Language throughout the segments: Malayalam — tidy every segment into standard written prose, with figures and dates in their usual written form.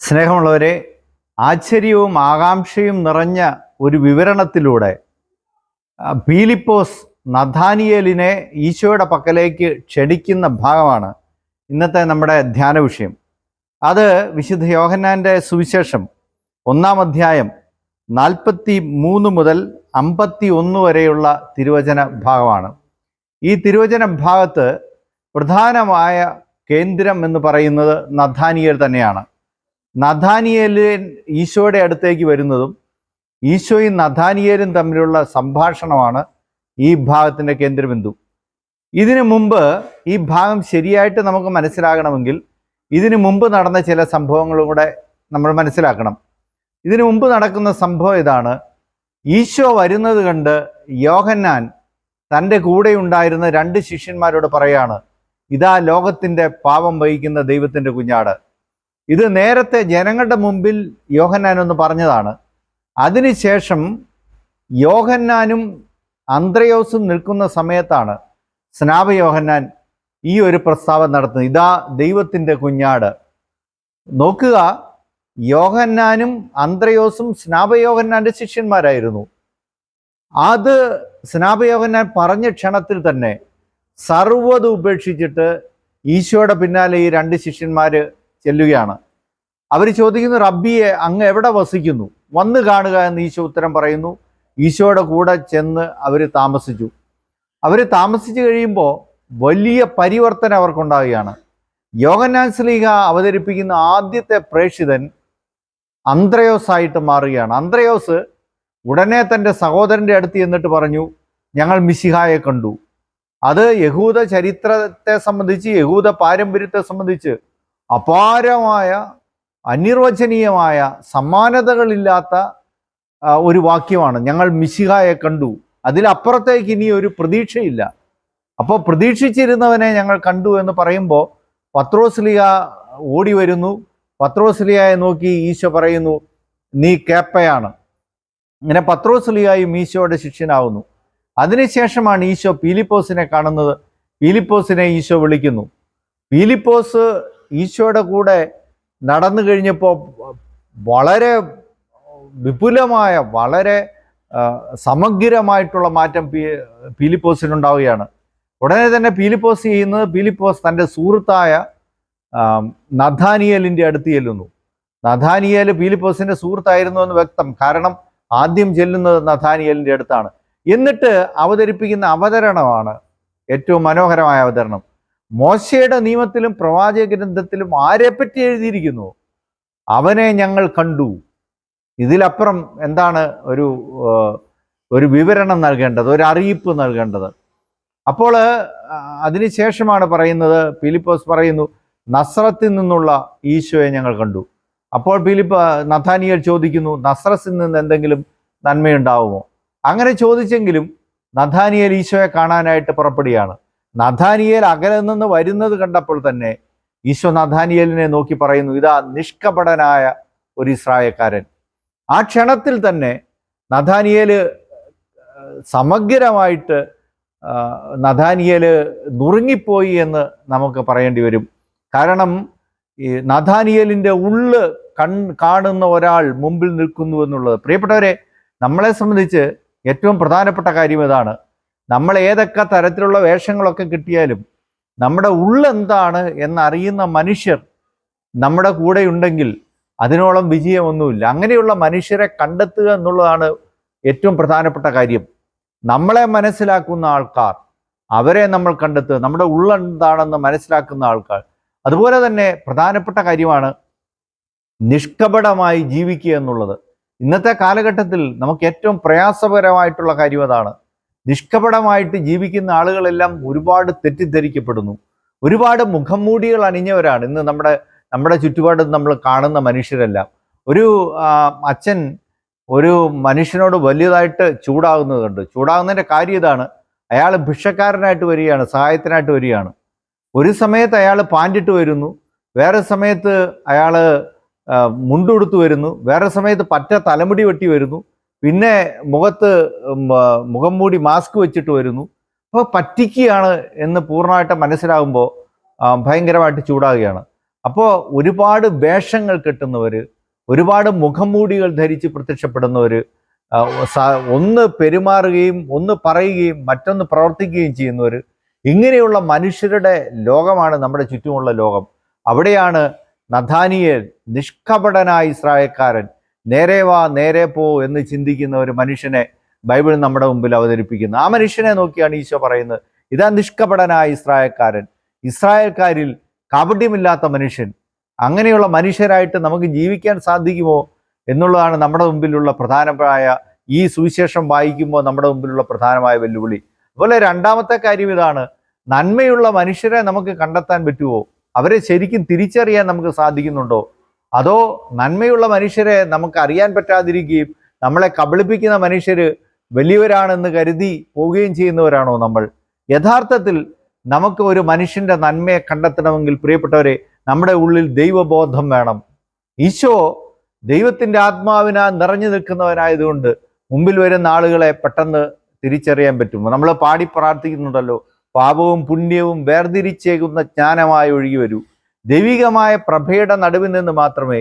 സ്നേഹമുള്ളവരെ, ആശ്ചര്യവും ആകാംക്ഷയും നിറഞ്ഞ ഒരു വിവരണത്തിലൂടെ പീലിപ്പോസ് നഥാനിയേലിനെ ഈശോയുടെ പക്കലേക്ക് ക്ഷണിക്കുന്ന ഭാഗമാണ് ഇന്നത്തെ നമ്മുടെ ധ്യാന വിഷയം. അത് വിശുദ്ധ യോഹന്നാൻ്റെ സുവിശേഷം 1-ാം അധ്യായം 43 മുതൽ 51 വരെയുള്ള തിരുവചന ഭാഗമാണ്. ഈ തിരുവചന ഭാഗത്ത് പ്രധാനമായ കേന്ദ്രം എന്ന് പറയുന്നത് നഥാനിയേൽ തന്നെയാണ്. നഥാനിയേലിൻ ഈശോയുടെ അടുത്തേക്ക് വരുന്നതും ഈശോയും നഥാനിയേലും തമ്മിലുള്ള സംഭാഷണമാണ് ഈ ഭാഗത്തിൻ്റെ കേന്ദ്രബിന്ദു. ഇതിനു മുമ്പ് ഈ ഭാഗം ശരിയായിട്ട് നമുക്ക് മനസ്സിലാകണമെങ്കിൽ ഇതിനു മുമ്പ് നടന്ന ചില സംഭവങ്ങളും കൂടെ നമ്മൾ മനസ്സിലാക്കണം. ഇതിനു മുമ്പ് നടക്കുന്ന സംഭവം ഇതാണ്: ഈശോ വരുന്നത് കണ്ട് യോഹന്നാൻ തൻ്റെ കൂടെ ഉണ്ടായിരുന്ന 2 ശിഷ്യന്മാരോട് പറയാണ്, ഇതാ ലോകത്തിൻ്റെ പാപം വഹിക്കുന്ന ദൈവത്തിൻ്റെ കുഞ്ഞാട്. ഇത് നേരത്തെ ജനങ്ങളുടെ മുമ്പിൽ യോഹന്നാൻ ഒന്ന് പറഞ്ഞതാണ്. അതിനുശേഷം യോഹന്നാനും അന്ത്രയോസും നിൽക്കുന്ന സമയത്താണ് സ്നാപക യോഹന്നാൻ ഈ ഒരു പ്രസ്താവന നടത്തുന്നത്, ഇതാ ദൈവത്തിൻ്റെ കുഞ്ഞാട്. നോക്കുക, യോഹന്നാനും അന്ത്രയോസും സ്നാപക യോഹന്നാൻ്റെ ശിഷ്യന്മാരായിരുന്നു. അത് സ്നാപക യോഹന്നാൻ പറഞ്ഞ ക്ഷണത്തിൽ തന്നെ സർവ്വതും ഉപേക്ഷിച്ചിട്ട് ഈശോയുടെ പിന്നാലെ ഈ 2 ശിഷ്യന്മാർ ചെല്ലുകയാണ്. അവർ ചോദിക്കുന്നു, റബ്ബിയെ, അങ്ങ് എവിടെ വസിക്കുന്നു? വന്ന് കാണുക എന്ന് ഈശോ ഉത്തരം പറയുന്നു. ഈശോയുടെ കൂടെ ചെന്ന് അവർ താമസിച്ചു. അവർ താമസിച്ചു കഴിയുമ്പോൾ വലിയ പരിവർത്തനം അവർക്കുണ്ടാവുകയാണ്. യോഹന്നാൻ ശ്ലീഹ അവതരിപ്പിക്കുന്ന ആദ്യത്തെ പ്രേക്ഷിതൻ അന്ത്രയോസായിട്ട് മാറുകയാണ്. അന്ത്രയോസ് ഉടനെ തൻ്റെ സഹോദരൻ്റെ അടുത്ത് എന്നിട്ട് പറഞ്ഞു, ഞങ്ങൾ മിശിഹായെ കണ്ടു. അത് യഹൂദ ചരിത്രത്തെ സംബന്ധിച്ച്, യഹൂദ പാരമ്പര്യത്തെ സംബന്ധിച്ച് അപാരമായ, അനിർവചനീയമായ, സമാനതകളില്ലാത്ത ഒരു വാക്യമാണ്. ഞങ്ങൾ മിശിഹായെ കണ്ടു. അതിലപ്പുറത്തേക്ക് ഇനി ഒരു പ്രതീക്ഷയില്ല. അപ്പോൾ പ്രതീക്ഷിച്ചിരുന്നവനെ ഞങ്ങൾ കണ്ടു എന്ന് പറയുമ്പോൾ പത്രോസ്ലിയ ഓടി വരുന്നു. പത്രോസ്ലിയയെ നോക്കി ഈശോ പറയുന്നു, നീ കേപ്പയാണ്. ഇങ്ങനെ പത്രോസ്ലിയായും ഈശോയുടെ ശിഷ്യനാവുന്നു. അതിനുശേഷമാണ് ഈശോ പീലിപ്പോസിനെ കാണുന്നത്. പീലിപ്പോസിനെ ഈശോ വിളിക്കുന്നു. പീലിപ്പോസ് ഈശോയുടെ കൂടെ നടന്നു കഴിഞ്ഞപ്പോൾ വളരെ വിപുലമായ, വളരെ സമഗ്രമായിട്ടുള്ള മാറ്റം പീലിപ്പോസിനുണ്ടാവുകയാണ്. ഉടനെ തന്നെ പീലിപ്പോസ് ചെയ്യുന്നത്, പീലിപ്പോസ് തൻ്റെ സുഹൃത്തായ നഥാനിയേലിൻ്റെ അടുത്ത് ചെല്ലുന്നു. നഥാനിയേൽ പീലിപ്പോസിൻ്റെ സുഹൃത്തായിരുന്നു എന്ന് വ്യക്തം. കാരണം ആദ്യം ചെല്ലുന്നത് നഥാനിയേലിൻ്റെ അടുത്താണ്. എന്നിട്ട് അവതരിപ്പിക്കുന്ന അവതരണമാണ് ഏറ്റവും മനോഹരമായ അവതരണം. മോശയുടെ നിയമത്തിലും പ്രവാചക ഗ്രന്ഥത്തിലും ആരെപ്പറ്റി എഴുതിയിരിക്കുന്നു? അവനെ ഞങ്ങൾ കണ്ടു. ഇതിലപ്പുറം എന്താണ് ഒരു വിവരണം നൽകേണ്ടത്, ഒരു അറിയിപ്പ് നൽകേണ്ടത്? അപ്പോൾ അതിനുശേഷമാണ് പറയുന്നത്, പീലിപ്പോസ് പറയുന്നു, നസ്രത്തിൽ നിന്നുള്ള ഈശോയെ ഞങ്ങൾ കണ്ടു. അപ്പോൾ നഥാനിയേൽ ചോദിക്കുന്നു, നസ്രത്തിൽ നിന്ന് എന്തെങ്കിലും നന്മയുണ്ടാവുമോ? അങ്ങനെ ചോദിച്ചെങ്കിലും നഥാനിയേൽ ഈശോയെ കാണാനായിട്ട് പുറപ്പെടുകയാണ്. നഥാനിയേൽ അകലെ നിന്ന് വരുന്നത് കണ്ടപ്പോൾ തന്നെ ഈശോ നഥാനിയേലിനെ നോക്കി പറയുന്നു, ഇതാ നിഷ്കപടനായ ഒരു ഇസ്രായേൽക്കാരൻ. ആ ക്ഷണത്തിൽ തന്നെ നഥാനിയേൽ സമഗ്രമായിട്ട് നുറുങ്ങിപ്പോയി എന്ന് നമുക്ക് പറയേണ്ടി വരും. കാരണം ഈ നഥാനിയേലിൻ്റെ ഉള്ള് കാണുന്ന ഒരാൾ മുമ്പിൽ നിൽക്കുന്നു എന്നുള്ളത്. പ്രിയപ്പെട്ടവരെ, നമ്മളെ സംബന്ധിച്ച് ഏറ്റവും പ്രധാനപ്പെട്ട കാര്യം ഇതാണ്. നമ്മൾ ഏതൊക്കെ തരത്തിലുള്ള വേഷങ്ങളൊക്കെ കിട്ടിയാലും നമ്മുടെ ഉള്ളെന്താണ് എന്നറിയുന്ന മനുഷ്യർ നമ്മുടെ കൂടെ ഉണ്ടെങ്കിൽ അതിനോളം വിജയമൊന്നുമില്ല. അങ്ങനെയുള്ള മനുഷ്യരെ കണ്ടെത്തുക എന്നുള്ളതാണ് ഏറ്റവും പ്രധാനപ്പെട്ട കാര്യം. നമ്മളെ മനസ്സിലാക്കുന്ന ആൾക്കാർ, അവരെ നമ്മൾ കണ്ടെത്തുക, നമ്മുടെ ഉള്ളെന്താണെന്ന് മനസ്സിലാക്കുന്ന ആൾക്കാർ. അതുപോലെ തന്നെ പ്രധാനപ്പെട്ട കാര്യമാണ് നിഷ്കപടമായി ജീവിക്കുക എന്നുള്ളത്. ഇന്നത്തെ കാലഘട്ടത്തിൽ നമുക്ക് ഏറ്റവും പ്രയാസകരമായിട്ടുള്ള കാര്യം അതാണ്. നിഷ്കപടമായിട്ട് ജീവിക്കുന്ന ആളുകളെല്ലാം ഒരുപാട് തെറ്റിദ്ധരിക്കപ്പെടുന്നു. ഒരുപാട് മുഖംമൂടികൾ അണിഞ്ഞവരാണ് ഇന്ന് നമ്മുടെ ചുറ്റുപാടും നമ്മൾ കാണുന്ന മനുഷ്യരെല്ലാം. ഒരു അച്ഛൻ ഒരു മനുഷ്യനോട് വലിയതായിട്ട് ചൂടാകുന്നത് കണ്ട്. ചൂടാകുന്നതിൻ്റെ കാര്യം ഇതാണ്: അയാൾ ഭിക്ഷക്കാരനായിട്ട് വരികയാണ്, സഹായത്തിനായിട്ട് വരികയാണ്. ഒരു സമയത്ത് അയാൾ പാൻറ്റിട്ട് വരുന്നു, വേറെ സമയത്ത് അയാൾ മുണ്ടുടുത്ത് വരുന്നു, വേറെ സമയത്ത് പറ്റ തലമുടി വെട്ടി വരുന്നു, പിന്നെ മുഖം മൂടി മാസ്ക് വെച്ചിട്ട് വരുന്നു. അപ്പോൾ പറ്റിക്കുകയാണ് എന്ന് പൂർണ്ണമായിട്ട് മനസ്സിലാകുമ്പോൾ ഭയങ്കരമായിട്ട് ചൂടാകുകയാണ്. അപ്പോൾ ഒരുപാട് വേഷങ്ങൾ കെട്ടുന്നവർ, ഒരുപാട് മുഖംമൂടികൾ ധരിച്ച് പ്രത്യക്ഷപ്പെടുന്നവർ, ഒന്ന് പെരുമാറുകയും ഒന്ന് പറയുകയും മറ്റൊന്ന് പ്രവർത്തിക്കുകയും ചെയ്യുന്നവർ, ഇങ്ങനെയുള്ള മനുഷ്യരുടെ ലോകമാണ് നമ്മുടെ ചുറ്റുമുള്ള ലോകം. അവിടെയാണ് നഥാനിയേൽ, നിഷ്കപടനായ ഇസ്രായേൽക്കാരൻ, നേരെ വാ നേരെ പോ എന്ന് ചിന്തിക്കുന്ന ഒരു മനുഷ്യനെ ബൈബിൾ നമ്മുടെ മുമ്പിൽ അവതരിപ്പിക്കുന്നു. ആ മനുഷ്യനെ നോക്കിയാണ് ഈശോ പറയുന്നത്, ഇതാ നിഷ്കപടനായ ഇസ്രായേൽക്കാരൻ, ഇസ്രായേൽക്കാരിൽ കാപട്യമില്ലാത്ത മനുഷ്യൻ. അങ്ങനെയുള്ള മനുഷ്യരായിട്ട് നമുക്ക് ജീവിക്കാൻ സാധിക്കുമോ എന്നുള്ളതാണ് നമ്മുടെ മുമ്പിലുള്ള പ്രധാനമായ, ഈ സുവിശേഷം വായിക്കുമ്പോൾ നമ്മുടെ മുമ്പിലുള്ള പ്രധാനമായ വെല്ലുവിളി. അതുപോലെ രണ്ടാമത്തെ കാര്യം ഇതാണ്, നന്മയുള്ള മനുഷ്യരെ നമുക്ക് കണ്ടെത്താൻ പറ്റുമോ? അവരെ ശരിക്കും തിരിച്ചറിയാൻ നമുക്ക് സാധിക്കുന്നുണ്ടോ? അതോ നന്മയുള്ള മനുഷ്യരെ നമുക്ക് അറിയാൻ പറ്റാതിരിക്കുകയും നമ്മളെ കബളിപ്പിക്കുന്ന മനുഷ്യർ വലിയവരാണെന്ന് കരുതി പോവുകയും ചെയ്യുന്നവരാണോ നമ്മൾ? യഥാർത്ഥത്തിൽ നമുക്ക് ഒരു മനുഷ്യൻ്റെ നന്മയെ കണ്ടെത്തണമെങ്കിൽ പ്രിയപ്പെട്ടവരെ, നമ്മുടെ ഉള്ളിൽ ദൈവബോധം വേണം. ഈശോ ദൈവത്തിൻ്റെ ആത്മാവിനാൽ നിറഞ്ഞു നിൽക്കുന്നവനായതുകൊണ്ട് മുമ്പിൽ വരുന്ന ആളുകളെ പെട്ടെന്ന് തിരിച്ചറിയാൻ പറ്റും. നമ്മൾ പാടി പ്രാർത്ഥിക്കുന്നുണ്ടല്ലോ, പാപവും പുണ്യവും വേർതിരിച്ചേകുന്ന ജ്ഞാനമായി ഒഴുകി വരൂ. ദൈവികമായ പ്രഭയുടെ നടുവിൽ നിന്ന് മാത്രമേ,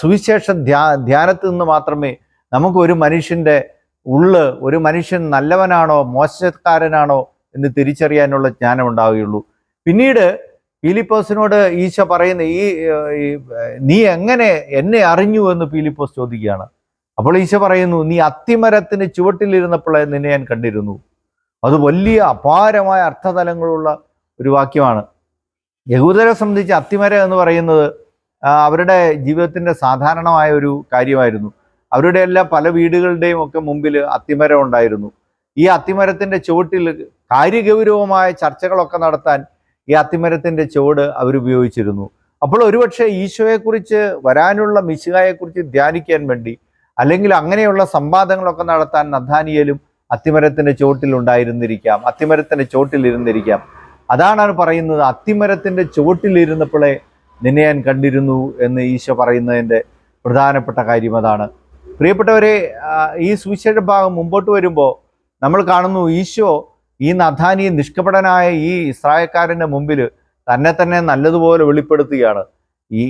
സുവിശേഷ ധ്യാനത്തിൽ നിന്ന് മാത്രമേ നമുക്ക് ഒരു മനുഷ്യൻ്റെ ഒരു മനുഷ്യൻ നല്ലവനാണോ മോശക്കാരനാണോ എന്ന് തിരിച്ചറിയാനുള്ള ജ്ഞാനം ഉണ്ടാവുകയുള്ളൂ. പിന്നീട് പീലിപ്പോസിനോട് ഈശോ പറയുന്ന നീ എങ്ങനെ എന്നെ അറിഞ്ഞു എന്ന് പീലിപ്പോസ് ചോദിക്കുകയാണ്. അപ്പോൾ ഈശോ പറയുന്നു, നീ അത്തിമരത്തിന് ചുവട്ടിലിരുന്നപ്പോൾ നിന്നെ ഞാൻ കണ്ടിരുന്നു. അത് വലിയ അപാരമായ അർത്ഥതലങ്ങളുള്ള ഒരു വാക്യമാണ്. യഹൂദരെ സംബന്ധിച്ച് അത്തിമരം എന്ന് പറയുന്നത് അവരുടെ ജീവിതത്തിൻ്റെ സാധാരണമായ ഒരു കാര്യമായിരുന്നു. അവരുടെ പല വീടുകളുടെയും ഒക്കെ മുമ്പിൽ അത്തിമരം ഉണ്ടായിരുന്നു. ഈ അത്തിമരത്തിൻ്റെ ചുവട്ടിൽ കാര്യഗൗരവമായ ചർച്ചകളൊക്കെ നടത്താൻ ഈ അത്തിമരത്തിൻ്റെ ചുവട് അവരുപയോഗിച്ചിരുന്നു. അപ്പോൾ ഒരുപക്ഷെ ഈശോയെക്കുറിച്ച്, വരാനുള്ള മിശിഹായെക്കുറിച്ച് ധ്യാനിക്കാൻ വേണ്ടി, അല്ലെങ്കിൽ അങ്ങനെയുള്ള സംവാദങ്ങളൊക്കെ നടത്താൻ നഥാനിയേലും അത്തിമരത്തിൻ്റെ ചുവട്ടിൽ ഉണ്ടായിരുന്നിരിക്കാം, അത്തിമരത്തിൻ്റെ ചുവട്ടിലിരുന്നിരിക്കാം. അതാണ് പറയുന്നത്, അത്തിമരത്തിൻ്റെ ചുവട്ടിലിരുന്നപ്പോഴേ നിന്നെ ഞാൻ കണ്ടിരുന്നു എന്ന് ഈശോ പറയുന്നതിൻ്റെ പ്രധാനപ്പെട്ട കാര്യം അതാണ്. പ്രിയപ്പെട്ടവരെ, ഈ സുവിശേഷ ഭാഗം മുമ്പോട്ട് വരുമ്പോൾ നമ്മൾ കാണുന്നു, ഈശോ ഈ നഥാനിയെ, നിഷ്കപടനായ ഈ ഇസ്രായേൽക്കാരൻ്റെ മുമ്പിൽ തന്നെ നല്ലതുപോലെ വെളിപ്പെടുത്തുകയാണ്. ഈ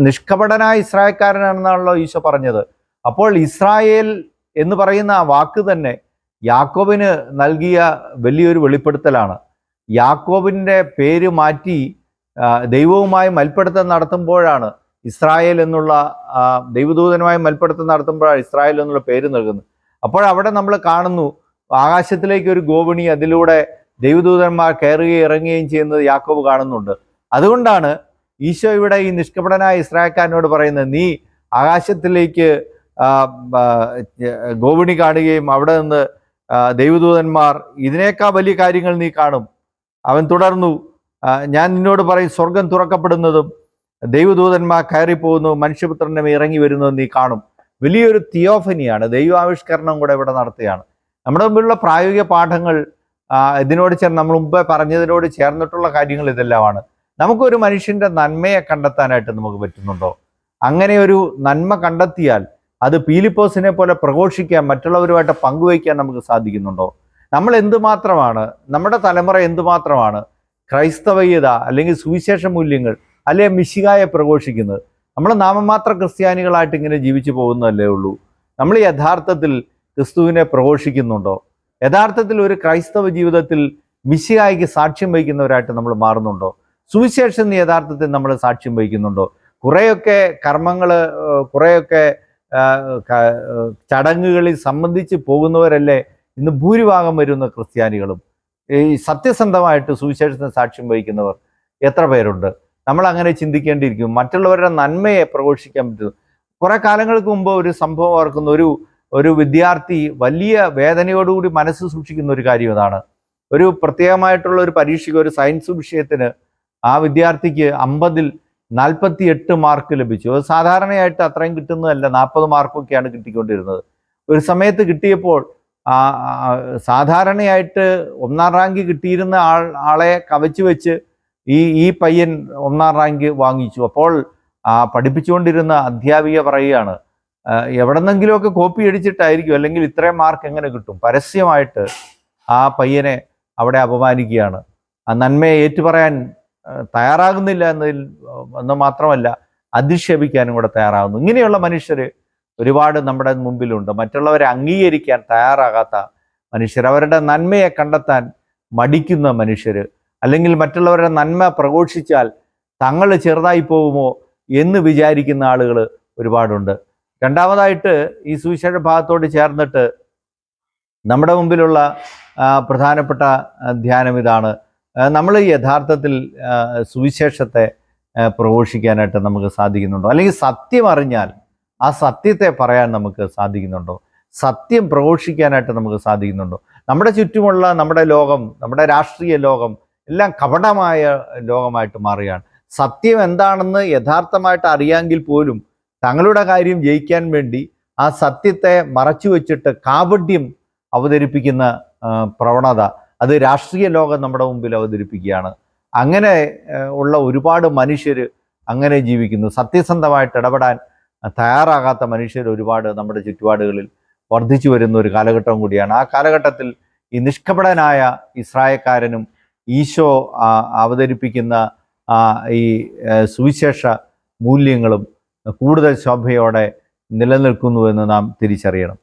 നിഷ്കപടനായ ഇസ്രായേൽക്കാരനാണെന്നാണല്ലോ ഈശോ പറഞ്ഞത്. അപ്പോൾ ഇസ്രായേൽ എന്ന് പറയുന്ന ആ വാക്ക് തന്നെ യാക്കോബിന് നൽകിയ വലിയൊരു വെളിപ്പെടുത്തലാണ്. യാക്കോബിൻ്റെ പേര് മാറ്റി ദൈവവുമായി മൽപ്പിടുത്തം നടത്തുമ്പോഴാണ് ഇസ്രായേൽ എന്നുള്ള, ദൈവദൂതനുമായി മൽപ്പിടുത്തം നടത്തുമ്പോഴാണ് ഇസ്രായേൽ എന്നുള്ള പേര് നൽകുന്നത്. അപ്പോഴവിടെ നമ്മൾ കാണുന്നു, ആകാശത്തിലേക്ക് ഒരു ഗോവണി, അതിലൂടെ ദൈവദൂതന്മാർ കയറുകയും ഇറങ്ങുകയും ചെയ്യുന്നത് യാക്കോബ് കാണുന്നുണ്ട്. അതുകൊണ്ടാണ് ഈശോ ഇവിടെ ഈ നിഷ്കപടനായ ഇസ്രായേൽക്കാരനോട് പറയുന്നത്, നീ ആകാശത്തിലേക്ക് ഗോവണി കാണുകയും അവിടെ നിന്ന് ദൈവദൂതന്മാർ, ഇതിനേക്കാൾ വലിയ കാര്യങ്ങൾ നീ കാണും. അവൻ തുടർന്നു, ഞാൻ നിന്നോട് പറയും, സ്വർഗം തുറക്കപ്പെടുന്നതും ദൈവദൂതന്മാർ കയറിപ്പോകുന്നതും മനുഷ്യപുത്രൻ്റെ ഇറങ്ങി വരുന്നതും നീ കാണും. വലിയൊരു തിയോഫനിയാണ്, ദൈവാവിഷ്കരണം കൂടെ ഇവിടെ നടത്തുകയാണ്. നമ്മുടെ മുമ്പിലുള്ള പ്രായോഗിക പാഠങ്ങൾ ഇതിനോട് ചേർന്ന്, നമ്മൾ മുമ്പേ പറഞ്ഞതിനോട് ചേർന്നിട്ടുള്ള കാര്യങ്ങൾ ഇതെല്ലാമാണ്. നമുക്കൊരു മനുഷ്യൻ്റെ നന്മയെ കണ്ടെത്താനായിട്ട് നമുക്ക് പറ്റുന്നുണ്ടോ? അങ്ങനെ ഒരു നന്മ കണ്ടെത്തിയാൽ അത് പീലിപ്പോസിനെ പോലെ പ്രഘോഷിക്കാൻ, മറ്റുള്ളവരുമായിട്ട് പങ്കുവയ്ക്കാൻ നമുക്ക് സാധിക്കുന്നുണ്ടോ? നമ്മൾ എന്തുമാത്രമാണ്, നമ്മുടെ തലമുറ എന്തുമാത്രമാണ് ക്രൈസ്തവീയത അല്ലെങ്കിൽ സുവിശേഷ മൂല്യങ്ങൾ അല്ലെങ്കിൽ മിശിഹായെ പ്രഘോഷിക്കുന്നത്? നമ്മൾ നാമമാത്ര ക്രിസ്ത്യാനികളായിട്ട് ഇങ്ങനെ ജീവിച്ചു പോകുന്നതല്ലേ ഉള്ളൂ. നമ്മൾ യഥാർത്ഥത്തിൽ ക്രിസ്തുവിനെ പ്രഘോഷിക്കുന്നുണ്ടോ? യഥാർത്ഥത്തിൽ ഒരു ക്രൈസ്തവ ജീവിതത്തിൽ മിശിഹായ്ക്ക് സാക്ഷ്യം വഹിക്കുന്നവരായിട്ട് നമ്മൾ മാറുന്നുണ്ടോ? സുവിശേഷം യഥാർത്ഥത്തിൽ നമ്മൾ സാക്ഷ്യം വഹിക്കുന്നുണ്ടോ? കുറേയൊക്കെ കർമ്മങ്ങൾ, കുറേയൊക്കെ ചടങ്ങുകളിൽ സംബന്ധിച്ച് പോകുന്നവരല്ലേ ഇന്ന് ഭൂരിഭാഗം വരുന്ന ക്രിസ്ത്യാനികളും. ഈ സത്യസന്ധമായിട്ട് സുവിശേഷത്തിന് സാക്ഷ്യം വഹിക്കുന്നവർ എത്ര പേരുണ്ട്? നമ്മൾ അങ്ങനെ ചിന്തിക്കേണ്ടിയിരിക്കും. മറ്റുള്ളവരുടെ നന്മയെ പ്രഘോഷിക്കാൻ പറ്റുന്നു. കുറെ കാലങ്ങൾക്ക് മുമ്പ് ഒരു സംഭവം ഓർക്കുന്ന, ഒരു വിദ്യാർത്ഥി വലിയ വേദനയോടുകൂടി മനസ്സ് സൂക്ഷിക്കുന്ന ഒരു കാര്യം ഇതാണ്. ഒരു പ്രത്യേകമായിട്ടുള്ള ഒരു പരീക്ഷയ്ക്ക്, ഒരു സയൻസ് വിഷയത്തിന് ആ വിദ്യാർത്ഥിക്ക് 50-ൽ 48 മാർക്ക് ലഭിച്ചു. അത് സാധാരണയായിട്ട് അത്രയും കിട്ടുന്നതല്ല, 40 മാർക്കൊക്കെയാണ് കിട്ടിക്കൊണ്ടിരുന്നത്. ഒരു സമയത്ത് കിട്ടിയപ്പോൾ സാധാരണയായിട്ട് 1ാം റാങ്ക് കിട്ടിയിരുന്ന ആളെ കവച്ചു വെച്ച് ഈ പയ്യൻ 1ാം റാങ്ക് വാങ്ങിച്ചു. അപ്പോൾ പഠിപ്പിച്ചുകൊണ്ടിരുന്ന അധ്യാപിക പറയുകയാണ്, എവിടെന്നെങ്കിലുമൊക്കെ കോപ്പി അടിച്ചിട്ടായിരിക്കും, അല്ലെങ്കിൽ ഇത്രയും മാർക്ക് എങ്ങനെ കിട്ടും? പരസ്യമായിട്ട് ആ പയ്യനെ അവിടെ അപമാനിക്കുകയാണ്. ആ നന്മയെ ഏറ്റുപറയാൻ തയ്യാറാകുന്നില്ല എന്ന് മാത്രമല്ല അധിക്ഷേപിക്കാനും കൂടെ തയ്യാറാകുന്നു. ഇങ്ങനെയുള്ള മനുഷ്യർ ഒരുപാട് നമ്മുടെ മുമ്പിലുണ്ട്. മറ്റുള്ളവരെ അംഗീകരിക്കാൻ തയ്യാറാകാത്ത മനുഷ്യർ, അവരുടെ നന്മയെ കണ്ടെത്താൻ മടിക്കുന്ന മനുഷ്യർ, അല്ലെങ്കിൽ മറ്റുള്ളവരുടെ നന്മ പ്രഘോഷിച്ചാൽ തങ്ങൾ ചെറുതായി പോകുമോ എന്ന് വിചാരിക്കുന്ന ആളുകൾ ഒരുപാടുണ്ട്. രണ്ടാമതായിട്ട് ഈ സുവിശേഷ ഭാഗത്തോട് ചേർന്നിട്ട് നമ്മുടെ മുമ്പിലുള്ള പ്രധാനപ്പെട്ട ധ്യാനം ഇതാണ്. നമ്മൾ യഥാർത്ഥത്തിൽ സുവിശേഷത്തെ പ്രഘോഷിക്കാനായിട്ട് നമുക്ക് സാധിക്കുന്നുണ്ടോ? അല്ലെങ്കിൽ സത്യം അറിഞ്ഞാൽ ആ സത്യത്തെ പറയാൻ നമുക്ക് സാധിക്കുന്നുണ്ടോ? സത്യം പ്രഘോഷിക്കാനായിട്ട് നമുക്ക് സാധിക്കുന്നുണ്ടോ? നമ്മുടെ ചുറ്റുമുള്ള നമ്മുടെ ലോകം, നമ്മുടെ രാഷ്ട്രീയ ലോകം എല്ലാം കപടമായ ലോകമായിട്ട് മാറുകയാണ്. സത്യം എന്താണെന്ന് യഥാർത്ഥമായിട്ട് അറിയാമെങ്കിൽ പോലും തങ്ങളുടെ കാര്യം ജയിക്കാൻ വേണ്ടി ആ സത്യത്തെ മറച്ചു വെച്ചിട്ട് കാപട്യം അവതരിപ്പിക്കുന്ന പ്രവണത, അത് രാഷ്ട്രീയ ലോകം നമ്മുടെ മുമ്പിൽ അവതരിപ്പിക്കുകയാണ്. അങ്ങനെ ഉള്ള ഒരുപാട് മനുഷ്യർ അങ്ങനെ ജീവിക്കുന്നു. സത്യസന്ധമായിട്ട് ഇടപെടാൻ തയ്യാറാകാത്ത മനുഷ്യർ ഒരുപാട് നമ്മുടെ ചുറ്റുപാടുകളിൽ വർദ്ധിച്ചു വരുന്ന ഒരു കാലഘട്ടം കൂടിയാണ്. ആ കാലഘട്ടത്തിൽ ഈ നിഷ്കപടനായ ഇസ്രായേൽക്കാരനും ഈശോ അവതരിപ്പിക്കുന്ന ഈ സുവിശേഷ മൂല്യങ്ങളും കൂടുതൽ ശോഭയോടെ നിലനിൽക്കുന്നുവെന്ന് നാം തിരിച്ചറിയണം.